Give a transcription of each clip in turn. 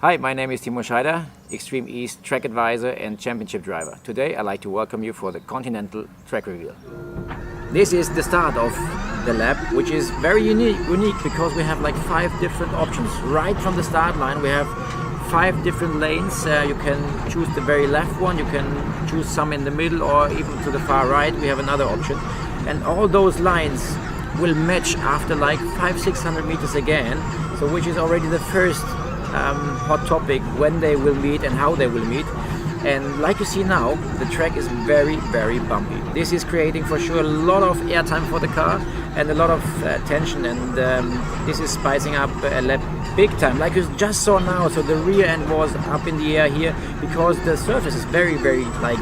Hi, my name is Timo Scheider, Extreme East track advisor and championship driver. Today I'd like to welcome you for the Continental Track Reveal. This is the start of the lap, which is very unique because we have like 5 different options. Right from the start line we have 5 different lanes. You can choose the very left one, you can choose some in the middle, or even to the far right we have another option. And all those lines will match after like 500-600 meters again, so which is already the first hot topic, when they will meet and how they will meet. And like you see now, the track is very bumpy. This is creating for sure a lot of airtime for the car and a lot of tension, and this is spicing up a lap big time, like you just saw now. So the rear end was up in the air here because the surface is very like,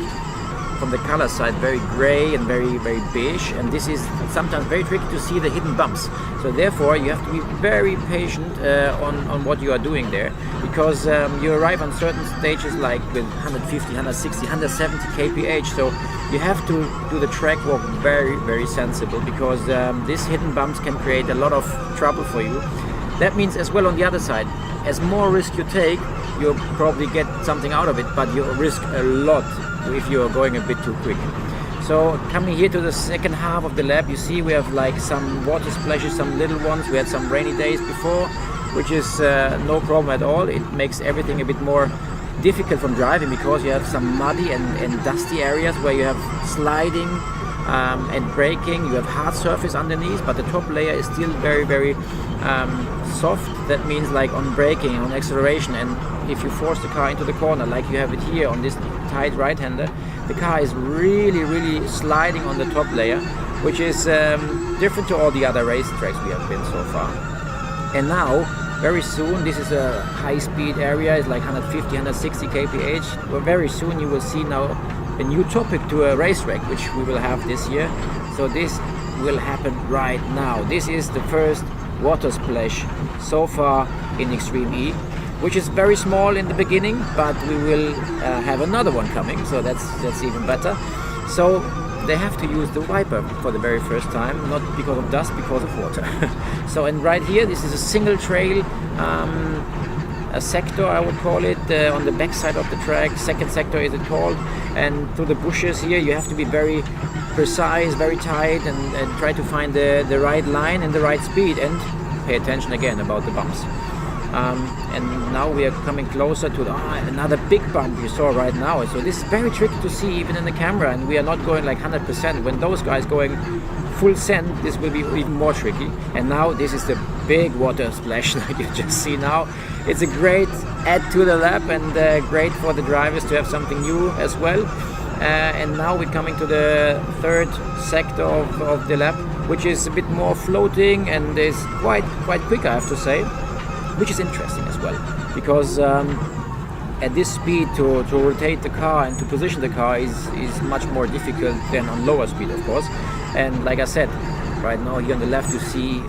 from the color side, very gray and very beige, and this is sometimes very tricky to see the hidden bumps. So therefore you have to be very patient on what you are doing there, because you arrive on certain stages like with 150, 160, 170 kph, so you have to do the track walk very sensible, because these hidden bumps can create a lot of trouble for you. That means as well on the other side, as more risk you take, you'll probably get something out of it, but you risk a lot if you are going a bit too quick. So coming here to the second half of the lap, you see we have like some water splashes, some little ones. We had some rainy days before, which is no problem at all. It makes everything a bit more difficult from driving, because you have some muddy and dusty areas where you have sliding and braking. You have hard surface underneath, but the top layer is still very soft. That means like on braking, on acceleration, and if you force the car into the corner like you have it here on this tight right-hander, the car is really sliding on the top layer, which is different to all the other race tracks we have been so far. And now very soon, this is a high-speed area, it's like 150, 160 kph, but very soon you will see now a new topic to a racetrack, which we will have this year. So this will happen right now. This is the first water splash so far in Extreme E, which is very small in the beginning, but we will have another one coming, so that's even better. So they have to use the wiper for the very first time, not because of dust, because of water. So, and right here, this is a single trail, a sector I would call it, on the back side of the track. Second sector is it called, and through the bushes here you have to be very precise, very tight, and try to find the right line and the right speed, and pay attention again about the bumps. And now we are coming closer to another big bump you saw right now. So this is very tricky to see even in the camera, and we are not going like 100%. When those guys going full send, this will be even more tricky. And now this is the big water splash like you just see now. It's a great add to the lap, and great for the drivers to have something new as well. And now we're coming to the third sector of the lap, which is a bit more floating and is quite quick, I have to say, which is interesting as well, because at this speed to rotate the car and to position the car is much more difficult than on lower speed, of course. And like I said, right now here on the left you see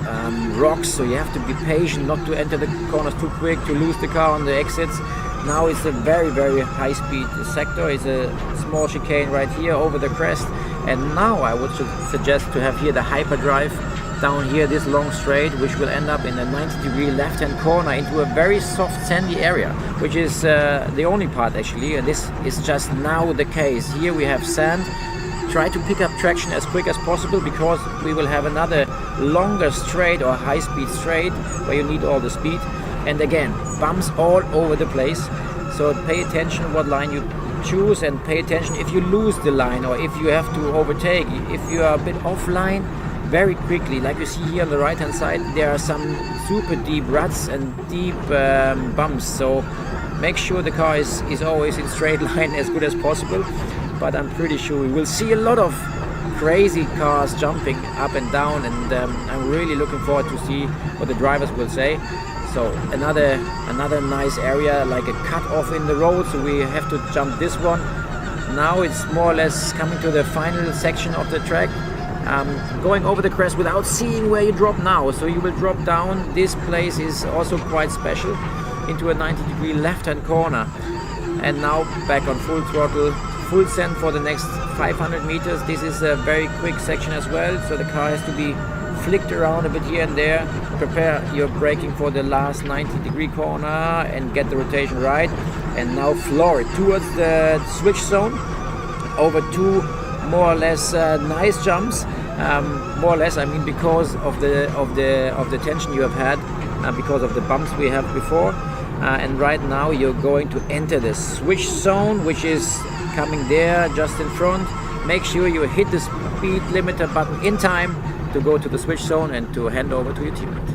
rocks, so you have to be patient not to enter the corners too quick, to lose the car on the exits. Now it's a very high speed sector. It's a small chicane right here over the crest, and now I would suggest to have here the hyperdrive down here, this long straight, which will end up in a 90-degree left-hand corner into a very soft sandy area, which is the only part actually, and this is just now the case. Here we have sand. Try to pick up traction as quick as possible, because we will have another longer straight or high-speed straight where you need all the speed, and again bumps all over the place. So pay attention what line you choose, and pay attention if you lose the line or if you have to overtake. If you are a bit offline, very quickly, like you see here on the right hand side, there are some super deep ruts and deep bumps, so make sure the car is always in straight line as good as possible. But I'm pretty sure we will see a lot of crazy cars jumping up and down, and I'm really looking forward to see what the drivers will say. So another nice area, like a cut off in the road, so we have to jump this one. Now it's more or less coming to the final section of the track. Going over the crest without seeing where you drop now, so you will drop down. This place is also quite special, into a 90-degree left-hand corner, and now back on full throttle, full send for the next 500 meters. This is a very quick section as well, so the car has to be flicked around a bit here and there. Prepare your braking for the last 90-degree corner and get the rotation right. And now floor it towards the switch zone over two more or less nice jumps. More or less, I mean, because of the tension you have had, because of the bumps we have before. And right now you're going to enter the switch zone, which is coming there just in front. Make sure you hit the speed limiter button in time to go to the switch zone and to hand over to your teammate.